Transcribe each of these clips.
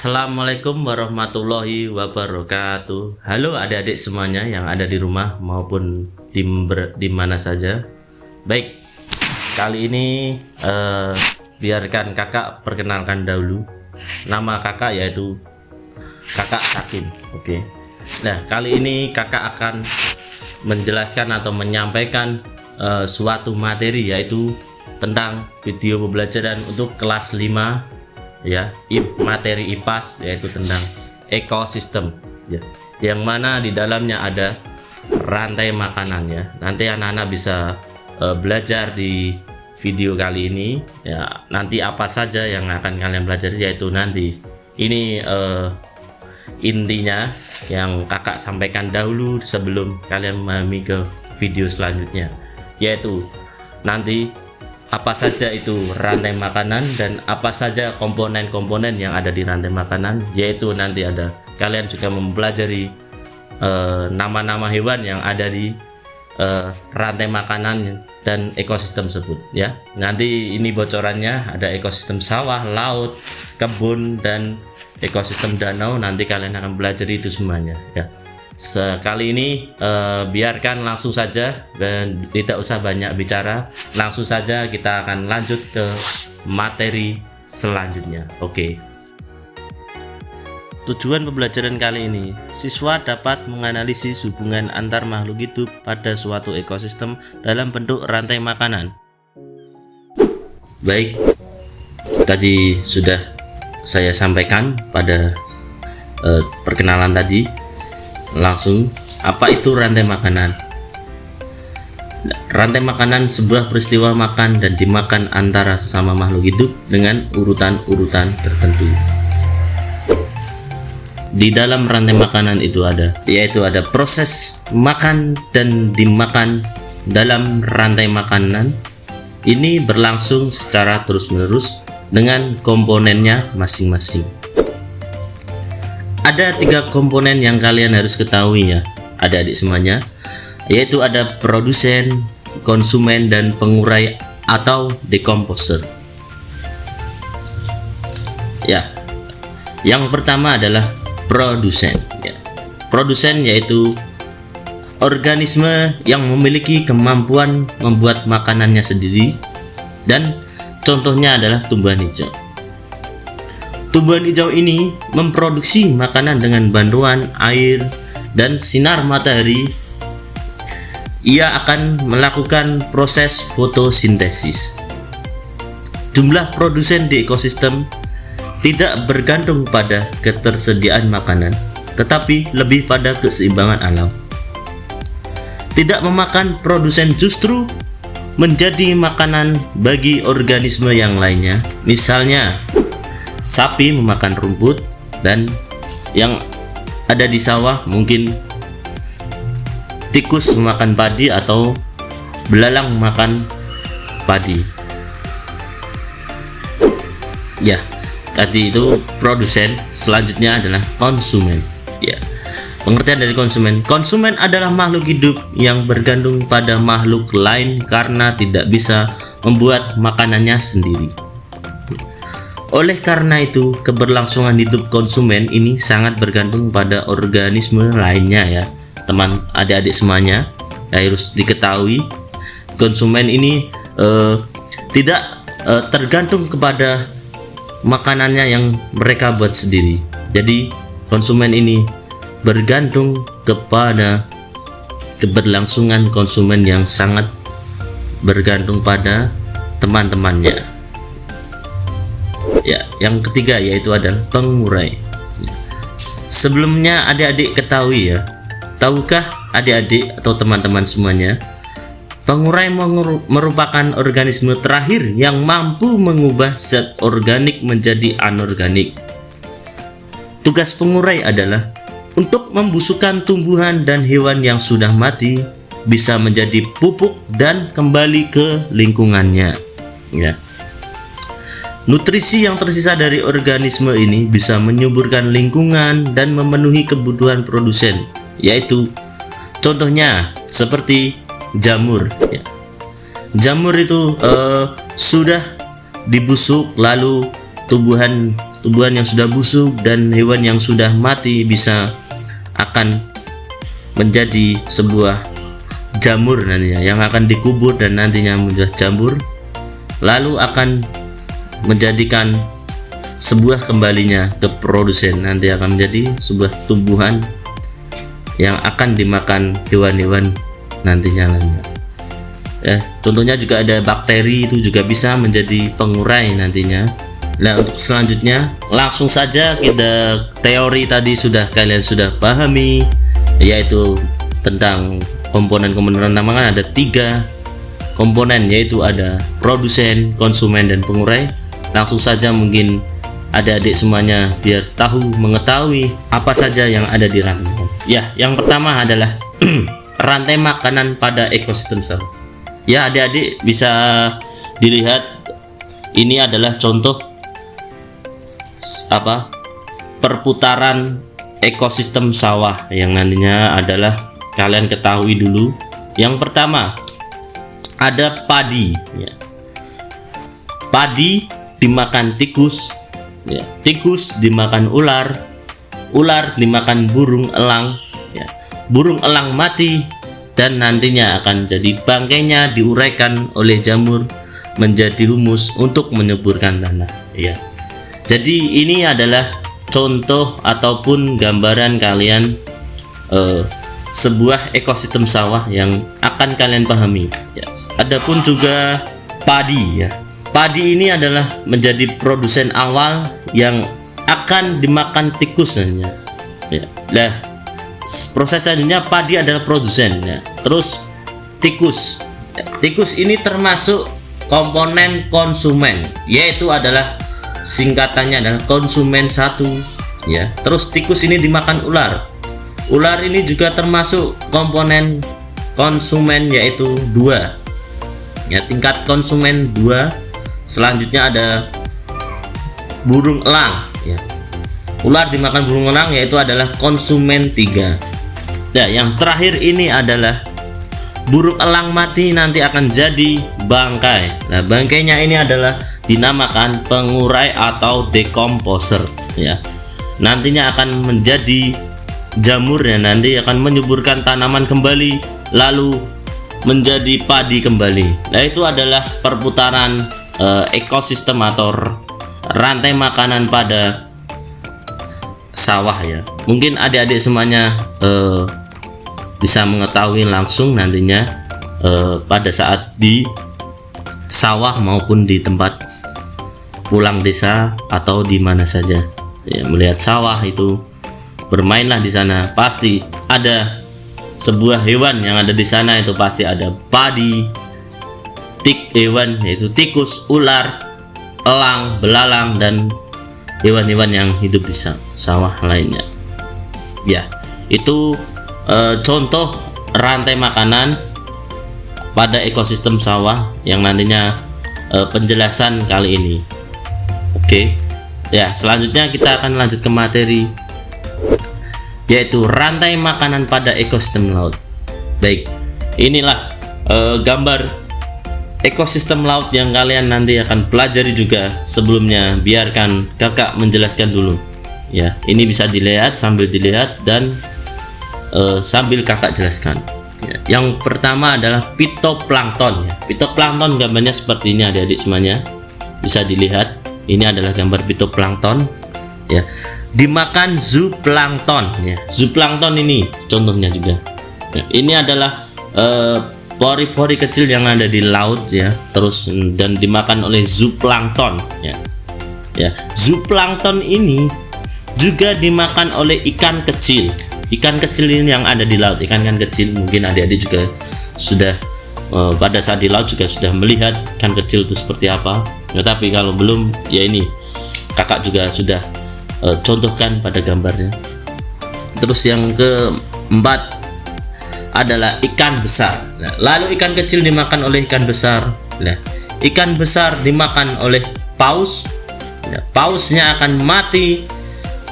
Assalamualaikum warahmatullahi wabarakatuh. Halo adik-adik semuanya yang ada di rumah maupun di mana saja. Baik, kali ini biarkan kakak perkenalkan dahulu. Nama kakak yaitu Kakak Sakin. Oke. Nah, kali ini kakak akan menjelaskan atau menyampaikan suatu materi yaitu tentang video pembelajaran untuk kelas 5 ya, materi IPAS yaitu tentang ekosistem ya, yang mana di dalamnya ada rantai makanan ya. Nanti anak-anak bisa belajar di video kali ini ya. Nanti apa saja yang akan kalian pelajari yaitu nanti ini intinya yang kakak sampaikan dahulu sebelum kalian memahami ke video selanjutnya, yaitu nanti apa saja itu rantai makanan dan apa saja komponen-komponen yang ada di rantai makanan, yaitu nanti ada kalian juga mempelajari nama-nama hewan yang ada di rantai makanan dan ekosistem tersebut ya. Nanti ini bocorannya ada ekosistem sawah, laut, kebun, dan ekosistem danau. Nanti kalian akan belajar itu semuanya ya. Sekali ini biarkan langsung saja dan tidak usah banyak bicara, langsung saja kita akan lanjut ke materi selanjutnya. Oke. Tujuan pembelajaran kali ini, siswa dapat menganalisis hubungan antar makhluk hidup pada suatu ekosistem dalam bentuk rantai makanan. Baik, tadi sudah saya sampaikan pada perkenalan tadi. Langsung, apa itu rantai makanan? Rantai makanan sebuah peristiwa makan dan dimakan antara sesama makhluk hidup dengan urutan-urutan tertentu. Di dalam rantai makanan itu ada proses makan dan dimakan dalam rantai makanan. Ini berlangsung secara terus-menerus dengan komponennya masing-masing. Ada 3 komponen yang kalian harus ketahui ya, adik-adik semuanya, yaitu ada produsen, konsumen, dan pengurai atau decomposer. Ya, yang pertama adalah produsen. Ya. Produsen yaitu organisme yang memiliki kemampuan membuat makanannya sendiri, dan contohnya adalah tumbuhan hijau. Tumbuhan hijau ini memproduksi makanan dengan bantuan air dan sinar matahari. Ia akan melakukan proses fotosintesis. Jumlah produsen di ekosistem tidak bergantung pada ketersediaan makanan, tetapi lebih pada keseimbangan alam. Tidak memakan produsen justru menjadi makanan bagi organisme yang lainnya. Misalnya, sapi memakan rumput, dan yang ada di sawah mungkin tikus memakan padi atau belalang memakan padi. Ya, tadi itu produsen. Selanjutnya adalah konsumen. Ya, pengertian dari konsumen. Konsumen adalah makhluk hidup yang bergantung pada makhluk lain karena tidak bisa membuat makanannya sendiri. Oleh karena itu, keberlangsungan hidup konsumen ini sangat bergantung pada organisme lainnya ya. Teman adik-adik semuanya harus diketahui, konsumen ini tidak tergantung kepada makanannya yang mereka buat sendiri. Jadi konsumen ini bergantung kepada keberlangsungan konsumen yang sangat bergantung pada teman-temannya. Ya, yang ketiga yaitu adalah pengurai. Sebelumnya adik-adik ketahui ya, tahukah adik-adik atau teman-teman semuanya, pengurai merupakan organisme terakhir yang mampu mengubah zat organik menjadi anorganik. Tugas pengurai adalah untuk membusukkan tumbuhan dan hewan yang sudah mati bisa menjadi pupuk dan kembali ke lingkungannya. Ya. Nutrisi yang tersisa dari organisme ini bisa menyuburkan lingkungan dan memenuhi kebutuhan produsen, yaitu contohnya seperti jamur ya. Jamur itu sudah dibusuk, lalu tumbuhan tumbuhan yang sudah busuk dan hewan yang sudah mati bisa akan menjadi sebuah jamur nantinya yang akan dikubur dan nantinya menjadi jamur, lalu akan menjadikan sebuah kembalinya ke produsen, nanti akan menjadi sebuah tumbuhan yang akan dimakan hewan-hewan nantinya. Contohnya juga ada bakteri, itu juga bisa menjadi pengurai nantinya. Nah, untuk selanjutnya langsung saja kita teori tadi kalian sudah pahami, yaitu tentang komponen-komponen tanaman. Ada 3 komponen, yaitu ada produsen, konsumen, dan pengurai. Langsung saja mungkin adik-adik semuanya biar mengetahui apa saja yang ada di rantai. Ya, yang pertama adalah rantai makanan pada ekosistem sawah. Ya, adik-adik bisa dilihat ini adalah contoh perputaran ekosistem sawah yang nantinya adalah kalian ketahui dulu. Yang pertama ada padi, ya. Padi dimakan tikus, ya. Tikus dimakan ular, ular dimakan burung elang, ya. Burung elang mati dan nantinya akan jadi bangkainya diuraikan oleh jamur menjadi humus untuk menyuburkan tanah, ya. Jadi ini adalah contoh ataupun gambaran kalian sebuah ekosistem sawah yang akan kalian pahami, ya. Adapun juga padi, ya. Padi ini adalah menjadi produsen awal yang akan dimakan tikus, ya. Nah, proses selanjutnya padi adalah produsen, ya. Terus tikus. Tikus ini termasuk komponen konsumen, yaitu adalah singkatannya adalah konsumen 1, ya. Terus tikus ini dimakan ular. Ular ini juga termasuk komponen konsumen, yaitu 2, ya. Tingkat konsumen 2. Selanjutnya ada burung elang, ya. Ular dimakan burung elang, yaitu adalah konsumen 3. Nah, yang terakhir ini adalah burung elang mati nanti akan jadi bangkai. Nah, bangkainya ini adalah dinamakan pengurai atau decomposer, ya. Nantinya akan menjadi jamur, ya. Nanti akan menyuburkan tanaman kembali lalu menjadi padi kembali. Nah, itu adalah perputaran ekosistem atau rantai makanan pada sawah, ya. Mungkin adik-adik semuanya bisa mengetahui langsung nantinya pada saat di sawah maupun di tempat pulang desa atau di mana saja, ya. Melihat sawah itu bermainlah di sana, pasti ada sebuah hewan yang ada di sana, itu pasti ada padi, hewan yaitu tikus, ular, elang, belalang, dan hewan-hewan yang hidup di sawah lainnya, ya. Itu contoh rantai makanan pada ekosistem sawah yang nantinya penjelasan kali ini. Oke, ya. Selanjutnya kita akan lanjut ke materi, yaitu rantai makanan pada ekosistem laut. Baik, inilah gambar ekosistem laut yang kalian nanti akan pelajari juga. Sebelumnya biarkan kakak menjelaskan dulu, ya. Ini bisa dilihat sambil dilihat dan sambil kakak jelaskan, ya. Yang pertama adalah pitoplankton, ya. Pitoplankton gambarnya seperti ini, adik-adik semuanya bisa dilihat. Ini adalah gambar pitoplankton, ya. Dimakan zooplankton, ya. Zooplankton ini contohnya juga, ya. Ini adalah pori-pori kecil yang ada di laut, ya. Terus dan dimakan oleh zooplankton, ya. Ya, zooplankton ini juga dimakan oleh ikan kecil. Ikan kecil ini yang ada di laut, ikan kecil. Mungkin adik-adik juga sudah pada saat di laut juga sudah melihat ikan kecil itu seperti apa. Tetapi kalau belum, ya ini kakak juga sudah contohkan pada gambarnya. Terus yang keempat adalah ikan besar. Nah, lalu ikan kecil dimakan oleh ikan besar. Nah, ikan besar dimakan oleh paus. Nah, pausnya akan mati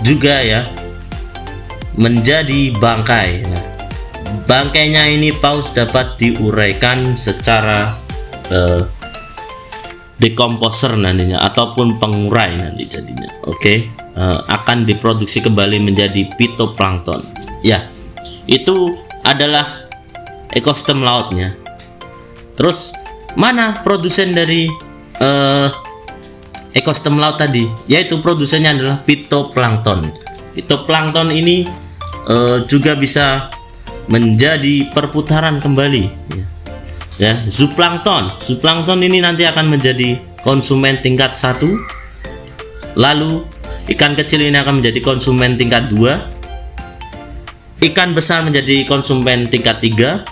juga, ya, menjadi bangkai. Nah, bangkainya ini paus dapat diuraikan secara decomposer nantinya ataupun pengurai nanti jadinya. Oke. Akan diproduksi kembali menjadi fitoplankton. Ya, itu adalah ekosistem lautnya. Terus mana produsen dari ekosistem laut tadi? Yaitu produsennya adalah fitoplankton. Fitoplankton ini juga bisa menjadi perputaran kembali. Ya, zooplankton. Zooplankton ini nanti akan menjadi konsumen tingkat 1. Lalu ikan kecil ini akan menjadi konsumen tingkat 2. Ikan besar menjadi konsumen tingkat 3.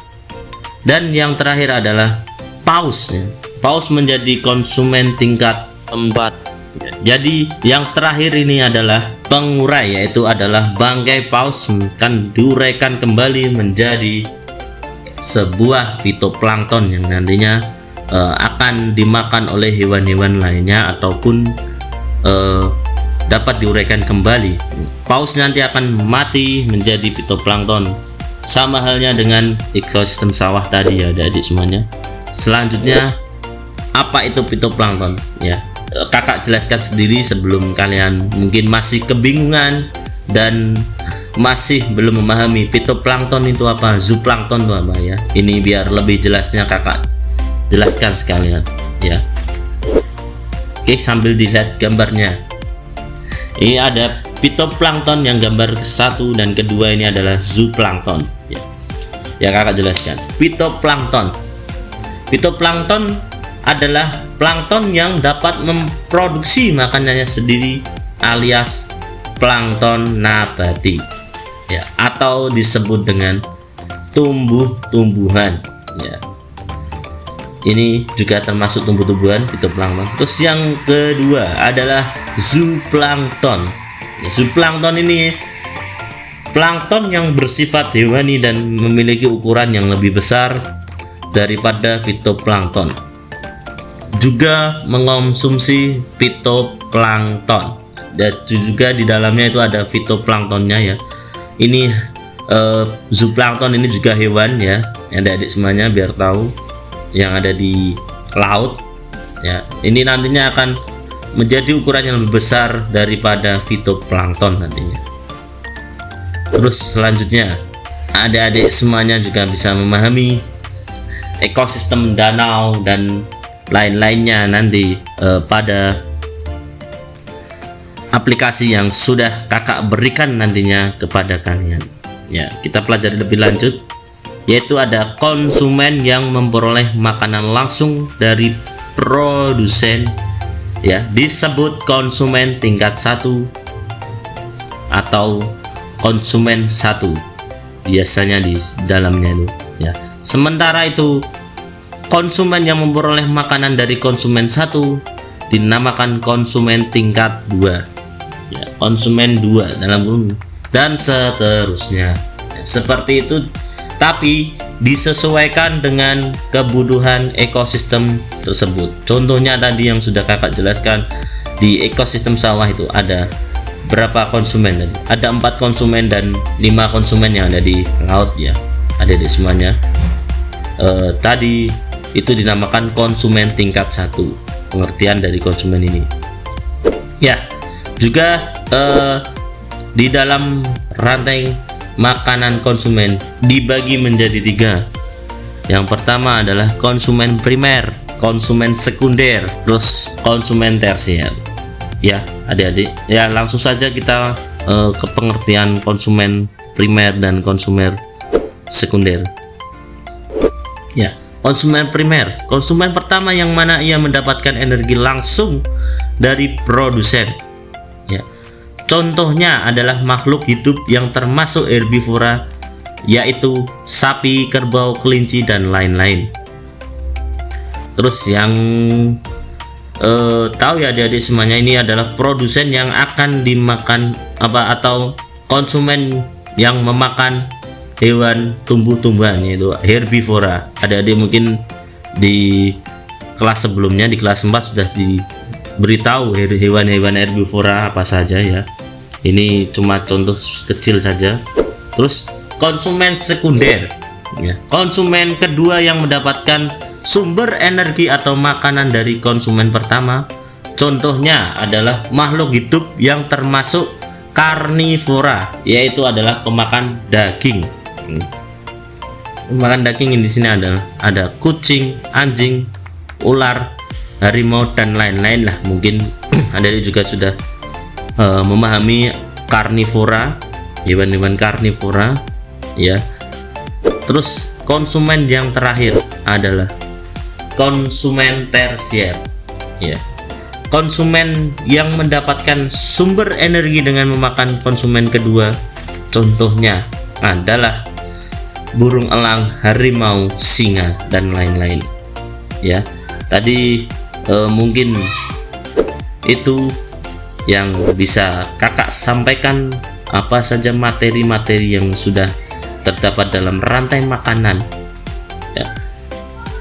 Dan yang terakhir adalah paus. Paus menjadi konsumen tingkat 4. Jadi yang terakhir ini adalah pengurai, yaitu adalah bangkai paus kan diuraikan kembali menjadi sebuah fitoplankton yang nantinya akan dimakan oleh hewan-hewan lainnya ataupun dapat diuraikan kembali. Paus nanti akan mati menjadi fitoplankton, sama halnya dengan ekosistem sawah tadi ya adik-adik semuanya. Selanjutnya apa itu fitoplankton ya? Kakak jelaskan sendiri sebelum kalian mungkin masih kebingungan dan masih belum memahami fitoplankton itu apa, zooplankton itu apa ya. Ini biar lebih jelasnya kakak jelaskan sekalian ya. Oke, sambil dilihat gambarnya. Ini ada fitoplankton yang gambar ke-1 dan kedua ini adalah zooplankton ya. Ya kakak jelaskan. Fitoplankton adalah plankton yang dapat memproduksi makanannya sendiri alias plankton nabati ya, atau disebut dengan tumbuh-tumbuhan ya. Ini juga termasuk tumbuh-tumbuhan fitoplankton. Terus yang kedua adalah zooplankton ya, zooplankton ini plankton yang bersifat hewani dan memiliki ukuran yang lebih besar daripada fitoplankton, juga mengonsumsi fitoplankton dan juga di dalamnya itu ada fitoplanktonnya ya. Ini zooplankton ini juga hewan ya, adik-adik semuanya biar tahu yang ada di laut ya. Ini nantinya akan menjadi ukuran yang lebih besar daripada fitoplankton nantinya. Terus selanjutnya adik-adik semuanya juga bisa memahami ekosistem danau dan lain-lainnya nanti pada aplikasi yang sudah kakak berikan nantinya kepada kalian ya. Kita pelajari lebih lanjut, yaitu ada konsumen yang memperoleh makanan langsung dari produsen ya, disebut konsumen tingkat 1 atau konsumen 1 biasanya di dalamnya itu ya. Sementara itu konsumen yang memperoleh makanan dari konsumen 1 dinamakan konsumen tingkat 2 ya, konsumen 2 dalam kurung dan seterusnya ya, seperti itu, tapi disesuaikan dengan kebutuhan ekosistem tersebut. Contohnya tadi yang sudah kakak jelaskan, di ekosistem sawah itu ada berapa konsumen tadi? Ada 4 konsumen dan 5 konsumen yang ada di laut ya, adik-adik semuanya. Tadi itu dinamakan konsumen tingkat 1, pengertian dari konsumen ini ya. Juga di dalam rantai makanan konsumen dibagi menjadi 3. Yang pertama adalah konsumen primer, konsumen sekunder, terus konsumen tersier ya adik-adik ya. Langsung saja kita ke pengertian konsumen primer dan konsumen sekunder ya. Konsumen primer, konsumen pertama yang mana ia mendapatkan energi langsung dari produsen ya. Contohnya adalah makhluk hidup yang termasuk herbivora, yaitu sapi, kerbau, kelinci dan lain-lain. Terus yang tahu ya adik-adik semuanya, ini adalah produsen yang akan dimakan atau konsumen yang memakan hewan tumbuh-tumbuhan, yaitu herbivora. Adik-adik mungkin di kelas sebelumnya, di kelas 4 sudah diberitahu hewan-hewan herbivora apa saja ya. Ini cuma contoh kecil saja. Terus konsumen sekunder ya, konsumen kedua yang mendapatkan sumber energi atau makanan dari konsumen pertama. Contohnya adalah makhluk hidup yang termasuk karnivora, yaitu adalah pemakan daging. Pemakan daging di sini ada kucing, anjing, ular, harimau dan lain-lain lah. Mungkin adik juga sudah memahami karnivora, hewan-hewan karnivora ya. Terus konsumen yang terakhir adalah konsumen tersier ya. Konsumen yang mendapatkan sumber energi dengan memakan konsumen kedua, contohnya adalah burung elang, harimau, singa dan lain-lain ya. Tadi mungkin itu yang bisa kakak sampaikan, apa saja materi-materi yang sudah terdapat dalam rantai makanan ya.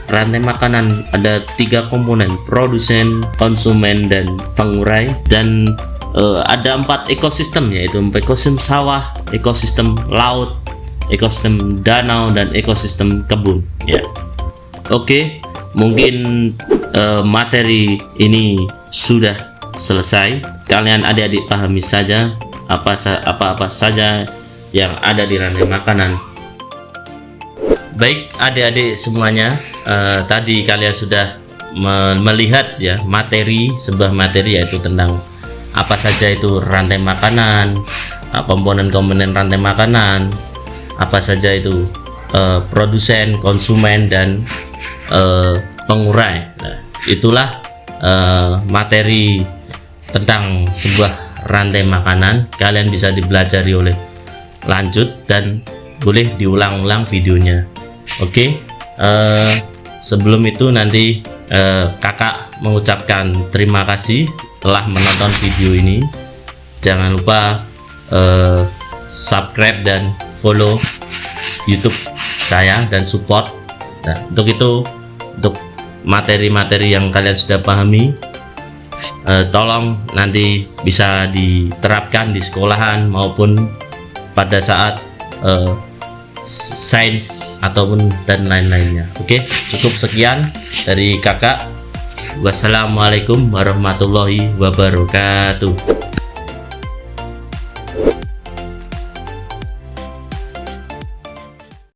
Rantai makanan ada 3 komponen: produsen, konsumen, dan pengurai. Dan ada 4 ekosistem, yaitu ekosistem sawah, ekosistem laut, ekosistem danau, dan ekosistem kebun ya. Oke, mungkin materi ini sudah selesai. Kalian adik-adik pahami saja apa-apa saja yang ada di rantai makanan. Baik adik-adik semuanya, tadi kalian sudah melihat ya sebuah materi yaitu tentang apa saja itu rantai makanan, komponen-komponen rantai makanan, apa saja itu produsen, konsumen, dan pengurai. Nah, itulah materi tentang sebuah rantai makanan. Kalian bisa dipelajari oleh lanjut dan boleh diulang-ulang videonya. Oke, sebelum itu nanti kakak mengucapkan terima kasih telah menonton video ini. Jangan lupa subscribe dan follow YouTube saya dan support. Nah, untuk materi-materi yang kalian sudah pahami, tolong nanti bisa diterapkan di sekolahan maupun pada saat sains ataupun dan lain-lainnya. Oke, cukup sekian dari kakak. Wassalamualaikum warahmatullahi wabarakatuh.